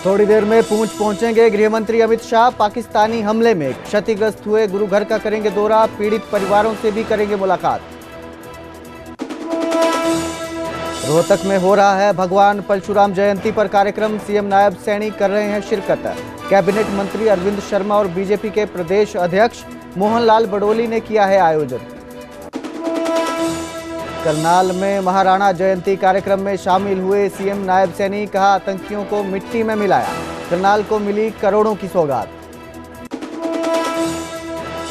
थोड़ी देर में पुंछ पहुंचेंगे गृह मंत्री अमित शाह। पाकिस्तानी हमले में क्षतिग्रस्त हुए गुरु घर का करेंगे दौरा, पीड़ित परिवारों से भी करेंगे मुलाकात। रोहतक में हो रहा है भगवान परशुराम जयंती पर कार्यक्रम, सीएम नायब सैनी कर रहे हैं शिरकत। कैबिनेट मंत्री अरविंद शर्मा और बीजेपी के प्रदेश अध्यक्ष मोहनलाल बडोली ने किया है आयोजन। करनाल में महाराणा जयंती कार्यक्रम में शामिल हुए सीएम नायब सैनी, कहा आतंकियों को मिट्टी में मिलाया, करनाल को मिली करोड़ों की सौगात।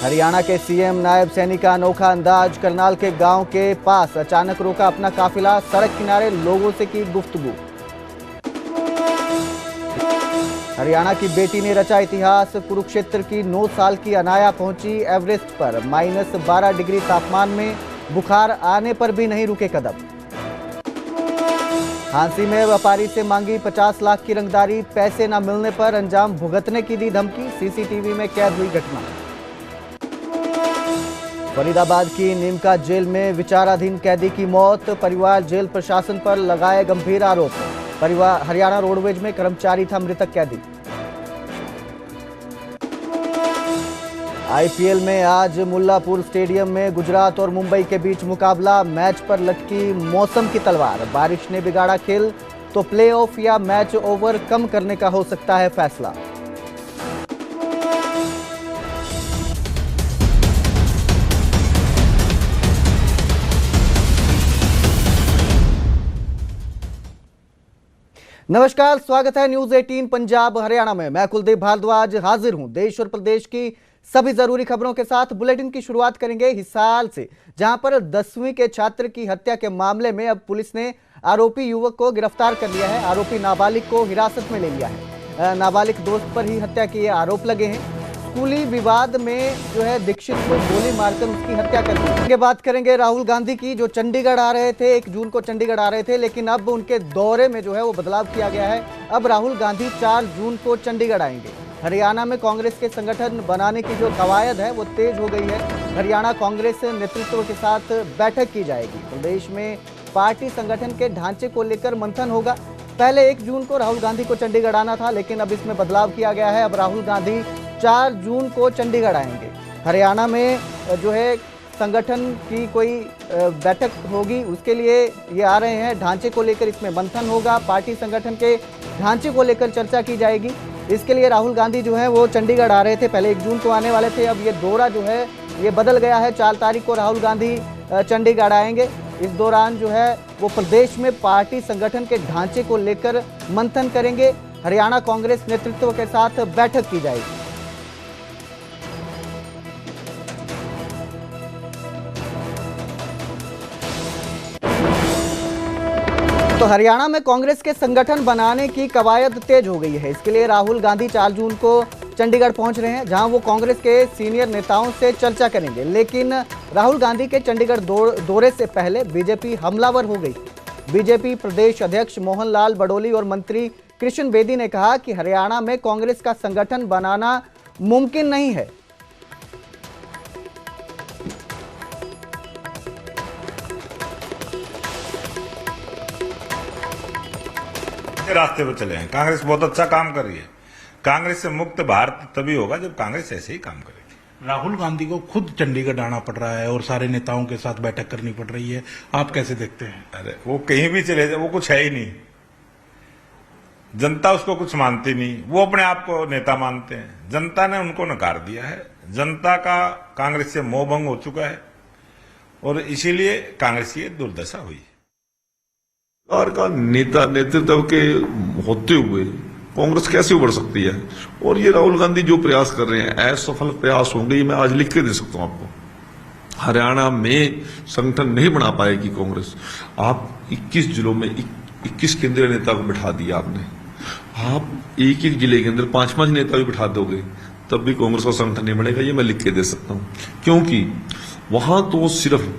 हरियाणा के सीएम नायब सैनी का अनोखा अंदाज, करनाल के गांव के पास अचानक रोका अपना काफिला, सड़क किनारे लोगों से की गुफ्तगू। हरियाणा की बेटी ने रचा इतिहास, कुरुक्षेत्र की 9 साल की अनाया पहुंची एवरेस्ट पर, -12 डिग्री तापमान में बुखार आने पर भी नहीं रुके कदम। हांसी में व्यापारी से मांगी 50 लाख की रंगदारी, पैसे न मिलने पर अंजाम भुगतने की दी धमकी, सीसीटीवी में कैद हुई घटना। फरीदाबाद की नीमका जेल में विचाराधीन कैदी की मौत, परिवार जेल प्रशासन पर लगाए गंभीर आरोप। हरियाणा रोडवेज में कर्मचारी था मृतक कैदी। आईपीएल में आज मुल्लापुर स्टेडियम में गुजरात और मुंबई के बीच मुकाबला, मैच पर लटकी मौसम की तलवार, बारिश ने बिगाड़ा खेल तो प्लेऑफ या मैच ओवर कम करने का हो सकता है फैसला। नमस्कार, स्वागत है न्यूज 18 पंजाब हरियाणा में। मैं कुलदीप भारद्वाज हाजिर हूं देश और प्रदेश की सभी जरूरी खबरों के साथ। बुलेटिन की शुरुआत करेंगे हिसार से, जहां पर 10वीं के छात्र की हत्या के मामले में अब पुलिस ने आरोपी युवक को गिरफ्तार कर लिया है। आरोपी नाबालिग को हिरासत में ले लिया है। नाबालिग दोस्त पर ही हत्या के आरोप लगे हैं। स्कूली विवाद में जो है दीक्षित को गोली मारकर उसकी हत्या कर दी। आगे बात करेंगे राहुल गांधी की, जो चंडीगढ़ आ रहे थे, 1 जून को चंडीगढ़ आ रहे थे, लेकिन अब उनके दौरे में जो है वो बदलाव किया गया है। अब राहुल गांधी 4 जून को चंडीगढ़ आएंगे। हरियाणा में कांग्रेस के संगठन बनाने की जो कवायद है वो तेज हो गई है। हरियाणा कांग्रेस नेतृत्व के साथ बैठक की जाएगी। प्रदेश में पार्टी संगठन के ढांचे को लेकर मंथन होगा। पहले 1 जून को राहुल गांधी को चंडीगढ़ आना था, लेकिन अब इसमें बदलाव किया गया है। अब राहुल गांधी 4 जून को चंडीगढ़ आएंगे। हरियाणा में जो है संगठन की कोई बैठक होगी, उसके लिए ये आ रहे हैं। ढांचे को लेकर इसमें मंथन होगा, पार्टी संगठन के ढांचे को लेकर चर्चा की जाएगी। इसके लिए राहुल गांधी जो है वो चंडीगढ़ आ रहे थे, पहले 1 जून को आने वाले थे। अब ये दौरा जो है ये बदल गया है, 4 तारीख को राहुल गांधी चंडीगढ़ आएंगे। इस दौरान जो है वो प्रदेश में पार्टी संगठन के ढांचे को लेकर मंथन करेंगे। हरियाणा कांग्रेस नेतृत्व के साथ बैठक की जाएगी। तो हरियाणा में कांग्रेस के संगठन बनाने की कवायद तेज हो गई है। इसके लिए राहुल गांधी 4 जून को चंडीगढ़ पहुंच रहे हैं, जहां वो कांग्रेस के सीनियर नेताओं से चर्चा करेंगे। लेकिन राहुल गांधी के चंडीगढ़ दौरे से पहले बीजेपी हमलावर हो गई। बीजेपी प्रदेश अध्यक्ष मोहनलाल बडोली और मंत्री कृष्ण बेदी ने कहा कि हरियाणा में कांग्रेस का संगठन बनाना मुमकिन नहीं है। रास्ते पर चले हैं। कांग्रेस बहुत अच्छा काम कर रही है। कांग्रेस से मुक्त भारत तभी होगा जब कांग्रेस ऐसे ही काम करेगी। राहुल गांधी को खुद चंडीगढ़ आना पड़ रहा है और सारे नेताओं के साथ बैठक करनी पड़ रही है, आप कैसे देखते हैं? अरे वो कहीं भी चले जाए, वो कुछ है ही नहीं। जनता उसको कुछ मानती नहीं, वो अपने आप को नेता मानते हैं। जनता ने उनको नकार दिया है। जनता का कांग्रेस से मोह भंग हो चुका है और इसीलिए कांग्रेस की दुर्दशा हुई। सरकार का नेता नेतृत्व के होते हुए कांग्रेस कैसे उभर सकती है? और ये राहुल गांधी जो प्रयास कर रहे हैं असफल प्रयास होंगे, मैं आज लिख के दे सकता हूं आपको। हरियाणा में संगठन नहीं बना पाएगी कांग्रेस। आप 21 जिलों में 21 केंद्रीय नेता को बिठा दिया आपने। आप एक जिले के अंदर 5-5 नेता भी बिठा दोगे तब भी कांग्रेस का संगठन नहीं बनेगा, ये मैं लिख के दे सकता हूं। क्योंकि वहां तो सिर्फ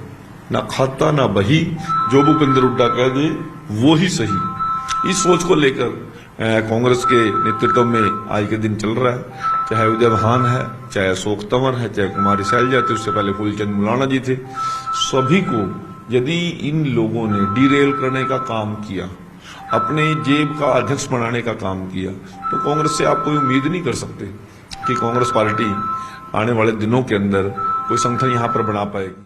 ना खाता ना बही, जो भूपेंद्र हुड्डा कह दे वो ही सही। इस सोच को लेकर कांग्रेस के नेतृत्व में आज के दिन चल रहा है। चाहे उदय भान है, चाहे अशोक तंवर है, चाहे कुमारी शैलजा थी, उससे पहले फूलचंद मुलाना जी थे। सभी को यदि इन लोगों ने डीरेल करने का काम किया, अपनी जेब का अध्यक्ष बनाने का काम किया, तो कांग्रेस से आप कोई उम्मीद नहीं कर सकते कि कांग्रेस पार्टी आने वाले दिनों के अंदर कोई संगठन यहां पर बना पाएगी।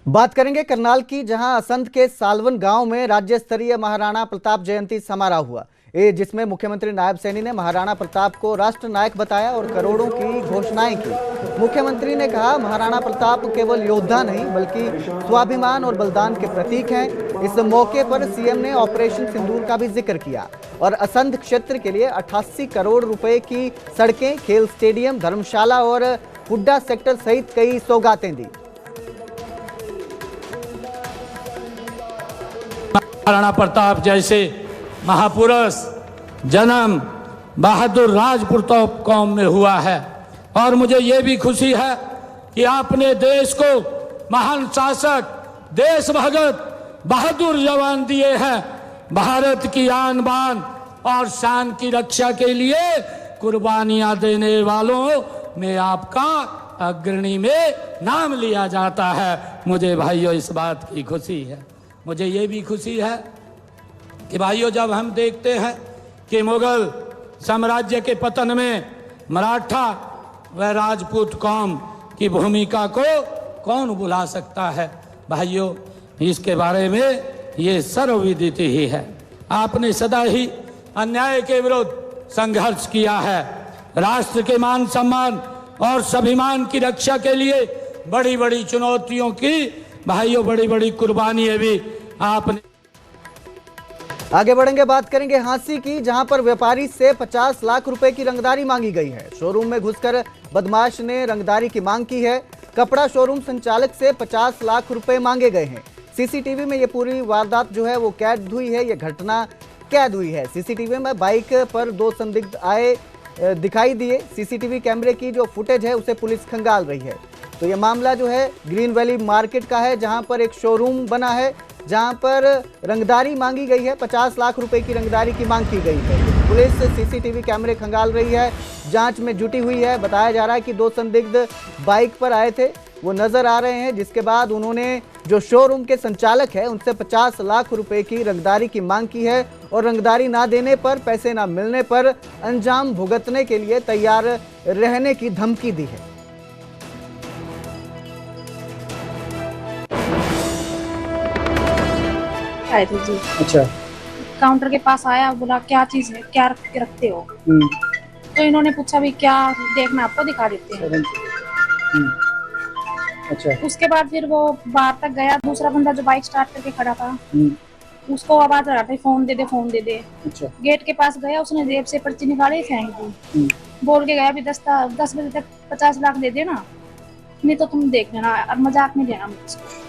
बात करेंगे करनाल की, जहां असंध के सालवन गांव में राज्य स्तरीय महाराणा प्रताप जयंती समारोह हुआ, जिसमें मुख्यमंत्री नायब सैनी ने महाराणा प्रताप को राष्ट्र नायक बताया और करोड़ों की घोषणाएं की। मुख्यमंत्री ने कहा, महाराणा प्रताप केवल योद्धा नहीं बल्कि स्वाभिमान और बलिदान के प्रतीक हैं। इस मौके पर सीएम ने ऑपरेशन सिंदूर का भी जिक्र किया और असंध क्षेत्र के लिए 88 करोड़ रुपए की सड़कें, खेल स्टेडियम, धर्मशाला और हुड्डा सेक्टर सहित कई सौगातें दी। महाराणा प्रताप जैसे महापुरुष जन्म बहादुर राजपुताप कौम में हुआ है और मुझे ये भी खुशी है कि आपने देश को महान शासक, देशभगत, बहादुर जवान दिए हैं। भारत की आन बान और शान की रक्षा के लिए कुर्बानियां देने वालों में आपका अग्रणी में नाम लिया जाता है। मुझे भाइयों इस बात की खुशी है। मुझे ये भी खुशी है कि भाइयों जब हम देखते हैं कि मुगल साम्राज्य के पतन में मराठा व राजपूत कौम की भूमिका को कौन भुला सकता है। भाइयों इसके बारे में ये सर्वविदित ही है। आपने सदा ही अन्याय के विरुद्ध संघर्ष किया है। राष्ट्र के मान सम्मान और स्वाभिमान की रक्षा के लिए बड़ी बड़ी चुनौतियों की भाइयों बड़ी बड़ी कुर्बानियां भी आपने। आगे बढ़ेंगे, बात करेंगे हांसी की, जहां पर व्यापारी से 50 लाख रुपए की रंगदारी मांगी गई है। शोरूम में घुसकर बदमाश ने रंगदारी की मांग की है। कपड़ा शोरूम संचालक से 50 लाख रुपए मांगे गए हैं। सीसीटीवी में ये पूरी वारदात जो है वो कैद हुई है, ये घटना कैद हुई है। सीसीटीवी में बाइक पर 2 संदिग्ध आए दिखाई दिए। सीसीटीवी कैमरे की जो फुटेज है उसे पुलिस खंगाल रही है। तो ये मामला जो है ग्रीन वैली मार्केट का है, जहां पर एक शोरूम बना है, जहां पर रंगदारी मांगी गई है। 50 लाख रुपए की रंगदारी की मांग की गई है। पुलिस सीसीटीवी कैमरे खंगाल रही है, जांच में जुटी हुई है। बताया जा रहा है कि 2 संदिग्ध बाइक पर आए थे, वो नजर आ रहे हैं, जिसके बाद उन्होंने जो शोरूम के संचालक है उनसे 50 लाख रुपए की रंगदारी की मांग की है और रंगदारी ना देने पर, पैसे ना मिलने पर अंजाम भुगतने के लिए तैयार रहने की धमकी दी है। आए थे जी। अच्छा। काउंटर के पास आया, बोला क्या चीज है, क्या रखते हो। तो इन्होंने पूछा भी क्या देखना, आपको दिखा देते हैं। अच्छा। उसके बाद फिर वो बाहर तक गया। दूसरा बंदा जो बाइक स्टार्ट करके खड़ा था उसको आवाज आ रहा था, फोन दे दे, फोन दे दे। अच्छा। गेट के पास गया, उसने जेब से पर्ची निकाली, फेंक दी। बोल के गया भी 10 बजे तक 50 लाख दे देना, नहीं तो तुम देख लेना और मजाक नहीं लेना मुझको।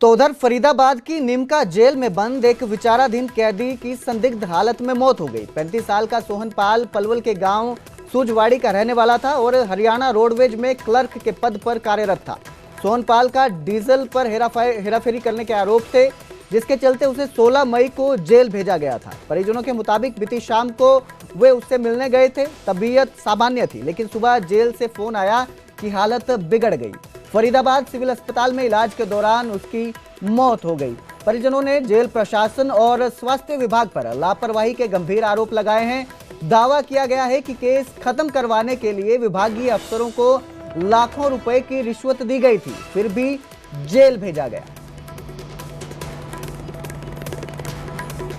तो उधर फरीदाबाद की निमका जेल में बंद एक विचाराधीन कैदी की संदिग्ध हालत में मौत हो गई। 35 साल का सोहनपाल पलवल के गांव सूजवाड़ी का रहने वाला था और हरियाणा रोडवेज में क्लर्क के पद पर कार्यरत था। सोहनपाल का डीजल पर हेराफेरी करने के आरोप थे, जिसके चलते उसे 16 मई को जेल भेजा गया था। परिजनों के मुताबिक बीती शाम को वे उससे मिलने गए थे। तबीयत सामान्य थी, लेकिन सुबह जेल से फोन आया कि हालत बिगड़ गई। फरीदाबाद सिविल अस्पताल में इलाज के दौरान उसकी मौत हो गई। परिजनों ने जेल प्रशासन और स्वास्थ्य विभाग पर लापरवाही के गंभीर आरोप लगाए हैं। दावा किया गया है कि केस खत्म करवाने के लिए विभागीय अफसरों को लाखों रुपए की रिश्वत दी गई थी, फिर भी जेल भेजा गया।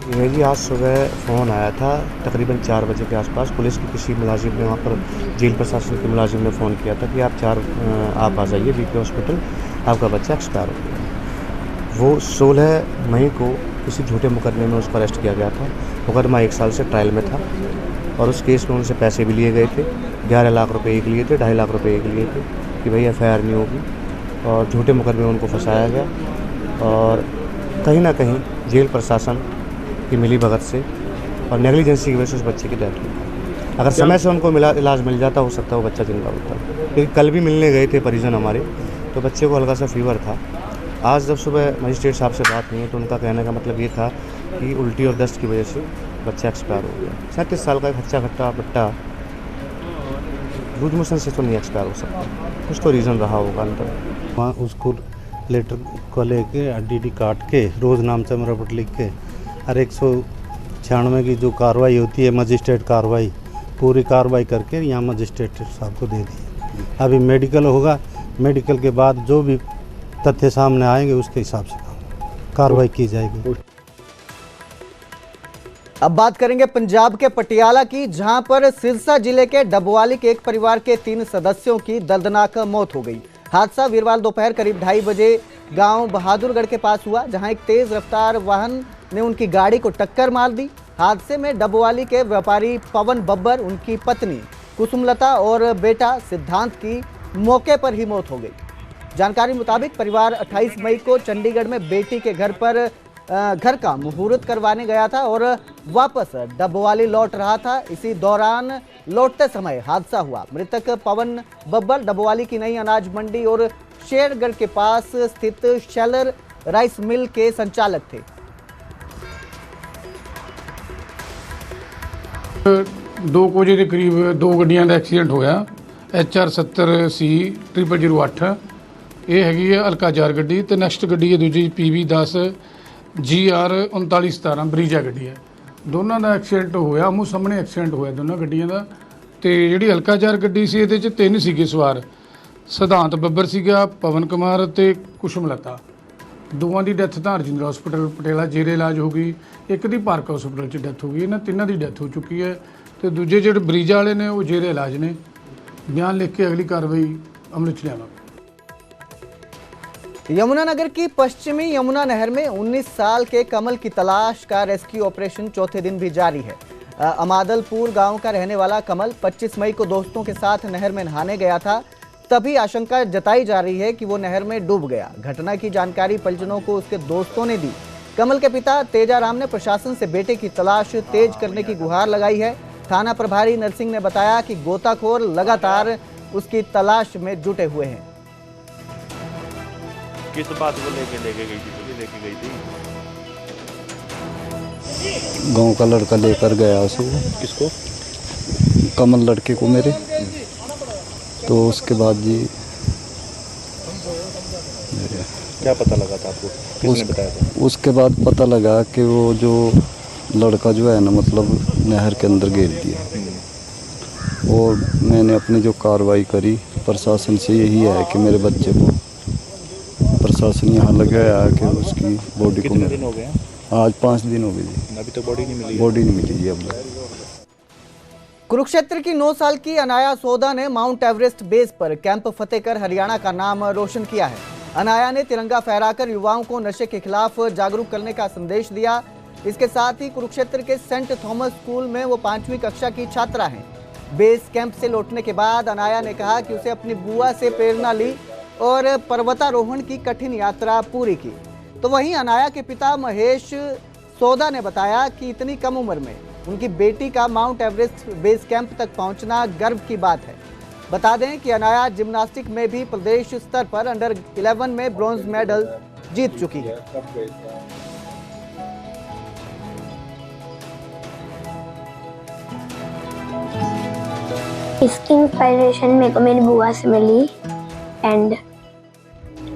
ये जी आज सुबह फ़ोन आया था तकरीबन 4 बजे के आसपास। पुलिस के किसी मुलाजिम ने, वहाँ पर जेल प्रशासन के मुलाजिम ने फ़ोन किया था कि आप आ जाइए बीके हॉस्पिटल, आपका बच्चा एक्सपायर हो गया। वो 16 मई को किसी झूठे मुकदमे में उसको अरेस्ट किया गया था। मुकदमा 1 साल से ट्रायल में था और उस केस में उनसे पैसे भी लिए गए थे। 11 लाख रुपए एक लिए थे, 2.5 लाख रुपए एक लिए थे कि भाई FIR नहीं होगी, और झूठे मुकदमे में उनको फंसाया गया। और कहीं ना कहीं जेल प्रशासन की मिली भगत से और नेग्लिजेंसी की वजह से उस बच्चे की डेथ हुई। अगर समय से उनको इलाज मिल जाता, हो सकता है वो बच्चा जिंदा होता। क्योंकि कल भी मिलने गए थे परिजन हमारे, तो बच्चे को हल्का सा फीवर था। आज जब सुबह मजिस्ट्रेट साहब से बात हुई तो उनका कहने का मतलब ये था कि उल्टी और दस्त की वजह से बच्चा एक्सपायर हो गया। 37 साल का खच्चा खट्टा बट्टा लूज मोशन से तो नहीं एक्सपायर हो सकता, कुछ तो रीज़न रहा होगा अंदर। वहाँ उसको लेटर को लेके डीडी काट के रोज़ नामचा रिपोर्ट लिख के और 196 की जो कार्रवाई होती है मजिस्ट्रेट कार्रवाई पूरी कार्रवाई करके यहाँ मजिस्ट्रेट साहब को दे दी। अभी मेडिकल होगा, मेडिकल के बाद जो भी तथ्य सामने आएंगे उसके हिसाब से कार्रवाई की जाएगी। अब बात करेंगे पंजाब के पटियाला की, जहां पर सिरसा जिले के डबवाली के एक परिवार के 3 सदस्यों की दर्दनाक मौत हो गई। हादसा वीरवार दोपहर करीब 2:30 बजे गांव बहादुरगढ़ के पास हुआ, जहां एक तेज रफ्तार वाहन ने उनकी गाड़ी को टक्कर मार दी। हादसे में डबवाली के व्यापारी पवन बब्बर, उनकी पत्नी कुसुमलता और बेटा सिद्धांत की मौके पर ही मौत हो गई। जानकारी मुताबिक परिवार 28 मई को चंडीगढ़ में बेटी के घर का मुहूर्त करवाने गया था और वापस डबवाली लौट रहा था। इसी दौरान लौटते समय हादसा हुआ। मृतक पवन बब्बर डबवाली की नई अनाज मंडी और शेरगढ़ के पास स्थित शेलर राइस मिल के संचालक थे। 2 ਵਜੇ ਦੇ ਕਰੀਬ 2 ਗੱਡੀਆਂ ਦਾ ਐਕਸੀਡੈਂਟ ਹੋਇਆ। HR 70C 0008 ਇਹ ਹੈਗੀ ਹੈ ਅਲਕਾਜ਼ਾਰ ਗੱਡੀ ਤੇ ਨੈਕਸਟ ਗੱਡੀ ਹੈ ਦੂਜੀ PV 10 GR 3917 ਬਰੀਜਾ ਗੱਡੀ ਹੈ। ਦੋਨਾਂ ਦਾ ਐਕਸੀਡੈਂਟ ਹੋਇਆ, ਆਮੋ ਸਾਹਮਣੇ ਐਕਸੀਡੈਂਟ ਹੋਇਆ ਦੋਨਾਂ ਗੱਡੀਆਂ ਦਾ। ਤੇ ਜਿਹੜੀ ਅਲਕਾਜ਼ਾਰ ਗੱਡੀ ਸੀ ਇਹਦੇ 'ਚ 3 ਸੀਗੇ ਸਵਾਰ, ਸਿਧਾਂਤ ਬੱਬਰ ਸੀਗਾ, ਪਵਨ ਕੁਮਾਰ ਤੇ ਕੁਸ਼ਮਲਤਾ। ਦੋਵਾਂ ਦੀ ਡੈਥ ਤਾਂ ਰਜਿੰਦਰਾ ਹਸਪੀਟਲ ਪਟਿਆਲਾ ਜੇਰੇ ਇਲਾਜ ਹੋ ਗਈ, ਇੱਕ ਦੀ ਪਾਰਕ ਹਸਪੀਟਲ 'ਚ ਡੈਥ ਹੋ ਗਈ। ਇਹਨਾਂ ਤਿੰਨਾਂ ਦੀ ਡੈਥ ਹੋ ਚੁੱਕੀ ਹੈ ਤੇ ਦੂਜੇ ਜਿਹੜੇ ਬਰੀਜਾ ਵਾਲੇ ਨੇ ਉਹ ਜੇਰੇ ਇਲਾਜ ਨੇ। ਬਿਆਨ ਲਿਖ ਕੇ ਅਗਲੀ कार्रवाई अमल च लियावांगे। यमुनानगर की पश्चिमी यमुना नहर में 19 साल के कमल की तलाश का रेस्क्यू ऑपरेशन चौथे दिन भी जारी है। अमादलपुर गांव का रहने वाला कमल 25 मई को दोस्तों के साथ नहर में नहाने गया था। तभी आशंका जताई जा रही है कि वो नहर में डूब गया। घटना की जानकारी परिजनों को उसके दोस्तों ने दी। कमल के पिता तेजाराम ने प्रशासन से बेटे की तलाश तेज करने की गुहार लगाई है। थाना प्रभारी नरसिंह ने बताया कि गोताखोर लगातार उसकी तलाश में जुटे हुए हैं। किस बात को लेके गई थी? गांव का लड़का लेकर गया उसे। किसको? कमल लड़के को मेरे। तो उसके बाद जी क्या पता लगा था आपको? किसने बताया था? उसके बाद पता लगा कि वो जो लड़का जो है ना मतलब नहर के अंदर गिर दिया। और मैंने अपनी जो कार्रवाई करी प्रशासन से यही है कि मेरे बच्चे को प्रशासन यहाँ लगाया है कि उसकी बॉडी को। कितने दिन हो गए? आज 5 दिन हो गए जी। अभी तक बॉडी नहीं मिली? बॉडी नहीं मिली जी अब। कुरुक्षेत्र की 9 साल की अनाया सोदा ने माउंट एवरेस्ट बेस पर कैंप फतेह कर हरियाणा का नाम रोशन किया है। अनाया ने तिरंगा फहराकर युवाओं को नशे के खिलाफ जागरूक करने का संदेश दिया। इसके साथ ही कुरुक्षेत्र के सेंट थॉमस स्कूल में वो 5वीं कक्षा की छात्रा हैं। बेस कैंप से लौटने के बाद अनाया ने कहा कि उसे अपनी बुआ से प्रेरणा ली और पर्वतारोहण की कठिन यात्रा पूरी की। तो वहीं अनाया के पिता महेश सोदा ने बताया कि इतनी कम उम्र में उनकी बेटी का माउंट एवरेस्ट बेस कैंप तक पहुंचना गर्व की बात है। बता दें कि अनाया जिम्नास्टिक में भी प्रदेश स्तर पर अंडर 11 में ब्रॉन्ज मेडल जीत चुकी है। इसकी इंस्पायरेशन मेरे को मेरी बुआ से मिली एंड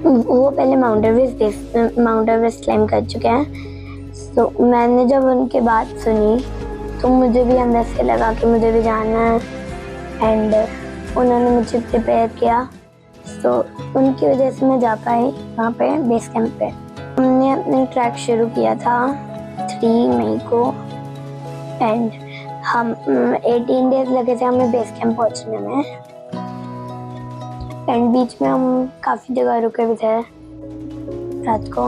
वो पहले माउंट एवरेस्ट क्लाइम कर चुके हैं। तो मैंने जब उनकी बात सुनी तो मुझे भी अंदर से लगा कि मुझे भी जाना है एंड उन्होंने मुझे प्रिपेयर किया। तो उनकी वजह से मैं जा पाई वहाँ पे बेस कैंप पे। हमने अपने ट्रैक शुरू किया था 3 मई को एंड हम 18 डेज लगे थे हमें बेस कैंप पहुँचने में एंड बीच में हम काफ़ी जगह रुके भी थे रात को।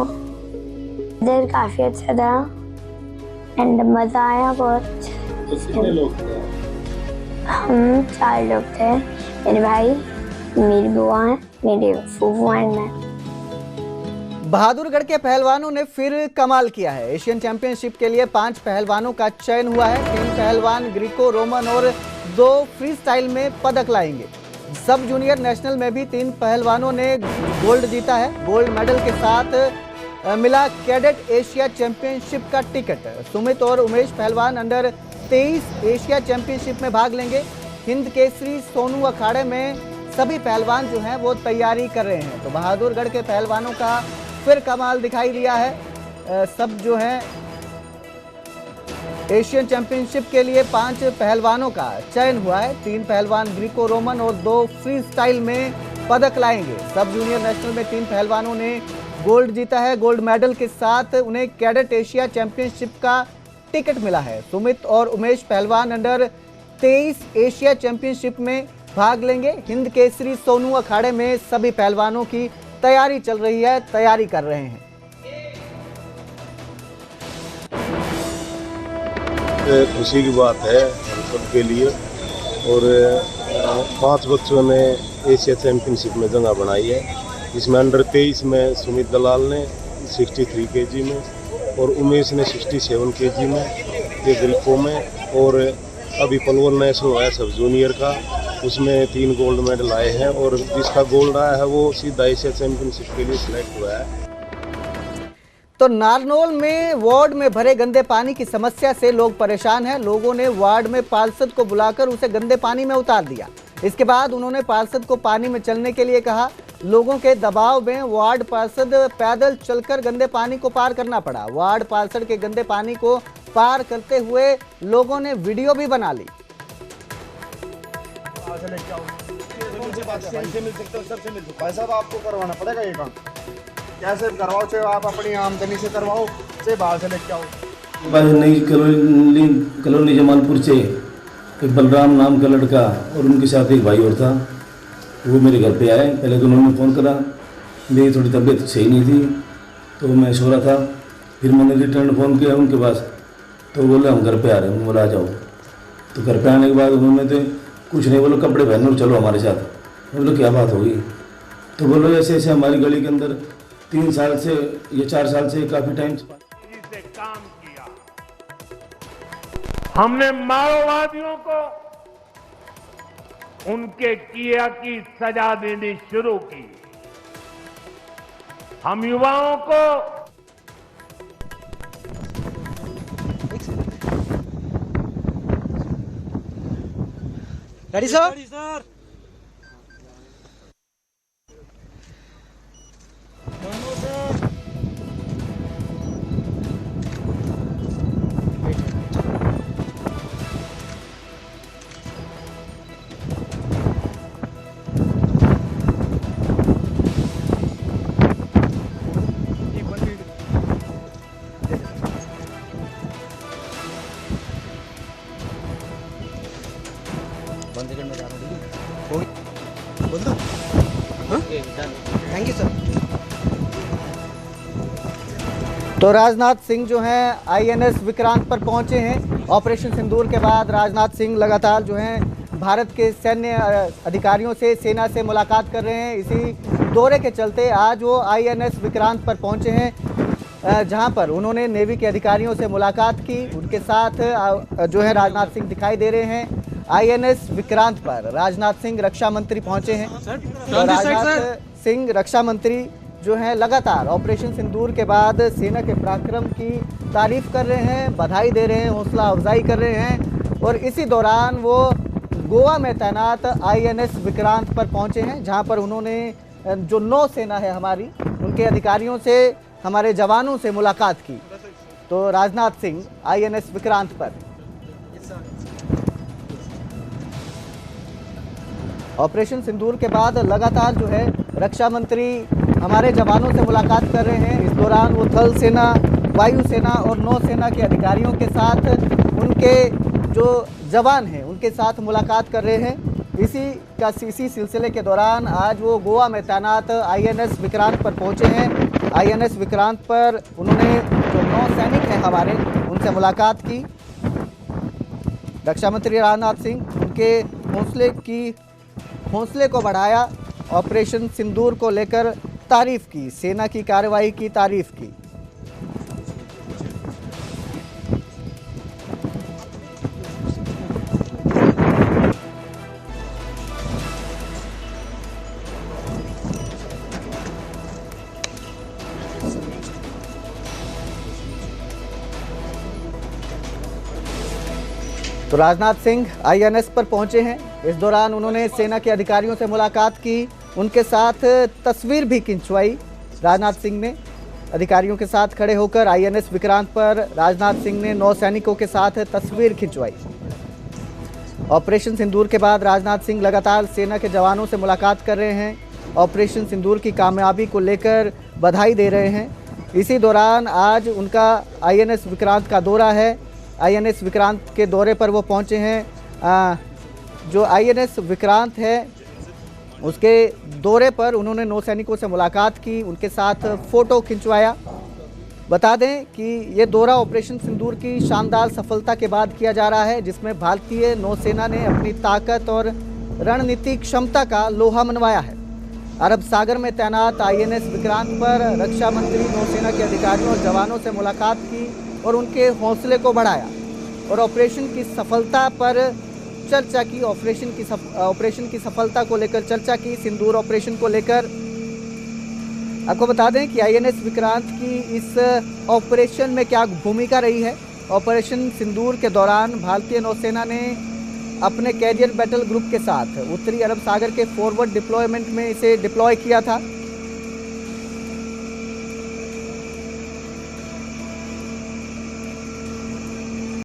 इधर काफ़ी अच्छा था एंड मज़ा आया बहुत। कितने लोग थे? हम 4 लोग थे, मेरे भाई, मेरी बुआ, मेरे फूफू एंड मैं। बहादुरगढ़ के पहलवानों ने फिर कमाल किया है। एशियन चैंपियनशिप के लिए 5 पहलवानों का चयन हुआ है। 3 पहलवान ग्रीको रोमन और 2 फ्री स्टाइल में पदक लाएंगे। सब जूनियर नेशनल में भी 3 पहलवानों ने गोल्ड जीता है। गोल्ड मेडल के साथ मिला कैडेट एशिया चैंपियनशिप का टिकट। सुमित और उमेश पहलवान अंडर 23 एशिया चैंपियनशिप में भाग लेंगे। हिंद केसरी सोनू अखाड़े में सभी पहलवान जो हैं वो तैयारी कर रहे हैं। तो बहादुरगढ़ के पहलवानों का फिर कमाल दिखाई दिया है। सब जो है एशियन चैंपियनशिप के लिए 5 पहलवानों का चयन हुआ है। 3 पहलवान ग्रीको रोमन और 2 फ्री स्टाइल में पदक लाएंगे। सब जूनियर नेशनल में 3 पहलवानों ने गोल्ड जीता है। गोल्ड मेडल के साथ उन्हें कैडेट एशिया चैंपियनशिप का टिकट मिला है। सुमित और उमेश पहलवान अंडर 23 एशिया चैंपियनशिप में भाग लेंगे। हिंद केसरी सोनू अखाड़े में सभी पहलवानों की तैयारी चल रही है, तैयारी कर रहे हैं। खुशी की बात है हम सबके लिए। और 5 बच्चों ने एशिया चैंपियनशिप में जगह बनाई है। इसमें अंडर 23 में सुमित दलाल ने 63 केजी में और उमेश ने 67 केजी में, ये ग्रीको में। और अभी पलवल नेशनल है सब जूनियर का, उसमें 3 गोल्ड मेडल आए हैं और जिसका गोल्ड आया है वो सीधा एशिया चैंपियनशिप के लिए सिलेक्ट हुआ है। तो नारनौल में वार्ड में भरे गंदे पानी की समस्या से लोग परेशान हैं। लोगों ने वार्ड में पार्षद को बुलाकर उसे गंदे पानी में उतार दिया। इसके बाद उन्होंने पार्षद को पानी में चलने के लिए कहा। लोगों के दबाव में वार्ड पार्षद पैदल चलकर गंदे पानी को पार करना पड़ा। वार्ड पार्षद के गंदे पानी को पार करते हुए लोगों ने वीडियो भी बना ली। भाई साहब आपको करवाना पड़ेगा ये काम, कैसे करवाओ, चाहे आप अपनी आमदनी से करवाओ, चाहे बाहर से लेके आओ। नई कॉलोनी जमालपुर से एक बलराम नाम का लड़का और उनके साथ एक भाई और था, वो मेरे घर पे आए। पहले तो उन्होंने फ़ोन करा, मेरी थोड़ी तबीयत सही नहीं थी तो मैं सो रहा था। फिर मैंने रिटर्न फ़ोन किया उनके पास, तो बोले हम घर पे आ रहे हैं। मैं बोला आ जाओ। तो घर पे आने के बाद उन्होंने तो कुछ नहीं, बोलो कपड़े पहनो चलो हमारे साथ। मैं बोलो क्या बात होगी? तो बोलो ऐसे ऐसे हमारी गली के अंदर 3 साल से या 4 साल से काफ़ी टाइम से काम किया। हमने माओवादियों को उनके किया की सजा देनी शुरू की। हम युवाओं को ready sir. Thank you sir. तो राजनाथ सिंह जो हैं आईएनएस विक्रांत पर पहुंचे हैं। ऑपरेशन सिंदूर के बाद राजनाथ सिंह लगातार जो हैं भारत के सैन्य अधिकारियों से, सेना से मुलाकात कर रहे हैं। इसी दौरे के चलते आज वो आईएनएस विक्रांत पर पहुंचे हैं, जहां पर उन्होंने नेवी के अधिकारियों से मुलाकात की। उनके साथ जो है राजनाथ सिंह दिखाई दे रहे हैं। आईएनएस विक्रांत पर राजनाथ सिंह रक्षा मंत्री पहुंचे हैं। तो राजनाथ सिंह रक्षा मंत्री जो हैं लगातार ऑपरेशन सिंदूर के बाद सेना के पराक्रम की तारीफ कर रहे हैं, बधाई दे रहे हैं, हौसला अफजाई कर रहे हैं। और इसी दौरान वो गोवा में तैनात आईएनएस विक्रांत पर पहुंचे हैं, जहां पर उन्होंने जो नौसेना है हमारी, उनके अधिकारियों से, हमारे जवानों से मुलाकात की। तो राजनाथ सिंह आईएनएस विक्रांत पर ऑपरेशन सिंदूर के बाद लगातार जो है रक्षा मंत्री हमारे जवानों से मुलाकात कर रहे हैं। इस दौरान वो थल सेना, वायुसेना और नौसेना के अधिकारियों के साथ, उनके जो जवान हैं उनके साथ मुलाकात कर रहे हैं। इसी सिलसिले के दौरान आज वो गोवा में तैनात आईएनएस विक्रांत पर पहुंचे हैं। आईएनएस विक्रांत पर उन्होंने जो नौसैनिक हैं हमारे, उनसे मुलाकात की। रक्षा मंत्री राजनाथ सिंह उनके हौसले को बढ़ाया, ऑपरेशन सिंदूर को लेकर तारीफ की, सेना की कार्रवाई की तारीफ की। तो राजनाथ सिंह आईएनएस पर पहुंचे हैं। इस दौरान उन्होंने सेना के अधिकारियों से मुलाकात की, उनके साथ तस्वीर भी खिंचवाई। राजनाथ सिंह ने अधिकारियों के साथ खड़े होकर INS विक्रांत पर राजनाथ सिंह ने नौसैनिकों के साथ तस्वीर खिंचवाई। ऑपरेशन सिंदूर के बाद राजनाथ सिंह लगातार सेना के जवानों से मुलाकात कर रहे हैं, ऑपरेशन सिंदूर की कामयाबी को लेकर बधाई दे रहे हैं। इसी दौरान आज उनका INS विक्रांत का दौरा है। INS विक्रांत के दौरे पर वो पहुंचे हैं। जो INS विक्रांत है उसके दौरे पर उन्होंने नौसैनिकों से मुलाकात की, उनके साथ फोटो खिंचवाया। बता दें कि ये दौरा ऑपरेशन सिंदूर की शानदार सफलता के बाद किया जा रहा है, जिसमें भारतीय नौसेना ने अपनी ताकत और रणनीतिक क्षमता का लोहा मनवाया है। अरब सागर में तैनात INS विक्रांत पर रक्षा मंत्री नौसेना के अधिकारियों और जवानों से मुलाकात की और उनके हौसले को बढ़ाया और ऑपरेशन की सफलता पर चर्चा की। ऑपरेशन की सफलता को लेकर चर्चा की, सिंदूर ऑपरेशन को लेकर। आपको बता दें कि INS विक्रांत की इस ऑपरेशन में क्या भूमिका रही है। ऑपरेशन सिंदूर के दौरान भारतीय नौसेना ने अपने कैरियर बैटल ग्रुप के साथ उत्तरी अरब सागर के फॉरवर्ड डिप्लॉयमेंट में इसे डिप्लॉय किया था।